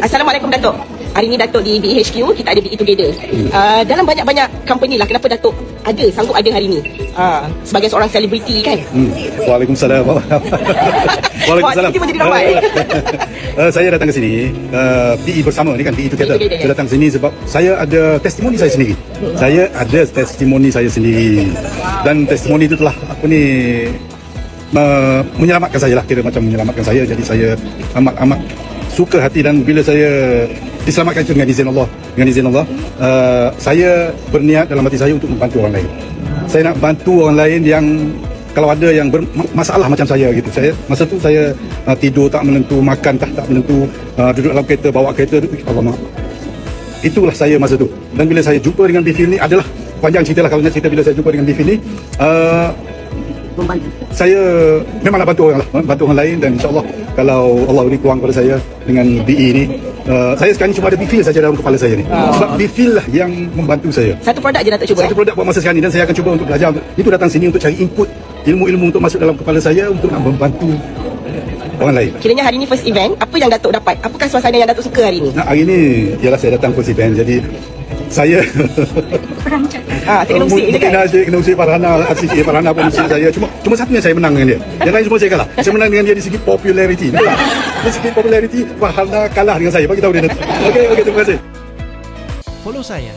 Assalamualaikum Datuk. Hari ni Datuk di BHQ, kita ada Be Together. Dalam banyak-banyak company lah, kenapa Datuk sanggup ada hari ni? Sebagai seorang selebriti kan? Waalaikumsalam. Waalaikumsalam. Tiba-tiba jadi ramai. Saya datang ke sini, PE bersama ni kan, PE Together. Saya datang sini sebab saya ada testimoni saya sendiri. Saya ada testimoni saya sendiri. Dan testimoni itu telah menyelamatkan saya lah, kira macam menyelamatkan saya. Jadi saya amat suka hati, dan bila saya diselamatkan itu dengan izin Allah, saya berniat dalam hati saya untuk membantu orang lain. Saya nak bantu orang lain yang kalau ada yang bermasalah macam saya gitu. Masa tu saya tidur tak menentu, makan tak menentu, duduk dalam kereta, bawa kereta, alamak. Itulah saya masa tu. Dan bila saya jumpa dengan Bifil ni, adalah panjang cerita lah kalau nak cerita. Bila saya jumpa dengan Bifil ni, saya memanglah bantu orang lain, dan insyaAllah kalau Allah beri peluang kepada saya dengan BE ni, saya sekarang ni cuma ada Bifil saja dalam kepala saya ni. Sebab Bifil lah yang membantu saya. Satu produk je Datuk cuba. Satu produk buat masa sekarang ni, dan saya akan cuba untuk belajar. Itu datang sini untuk cari input ilmu-ilmu untuk masuk dalam kepala saya untuk nak membantu orang lain. Kiranya hari ni first event, apa yang Datuk dapat? Apakah suasana yang Datuk suka hari ni? Hari ni ialah saya datang first event, jadi saya teknologi je kan? Kena usik Farhana pun usik saya. Cuma satunya saya menang dengan dia. Yang lain semua saya kalah. Saya menang dengan dia di segi populariti. Di segi populariti, Farhana kalah dengan saya. Bagi tahu dia nanti. Okey, terima kasih. Follow saya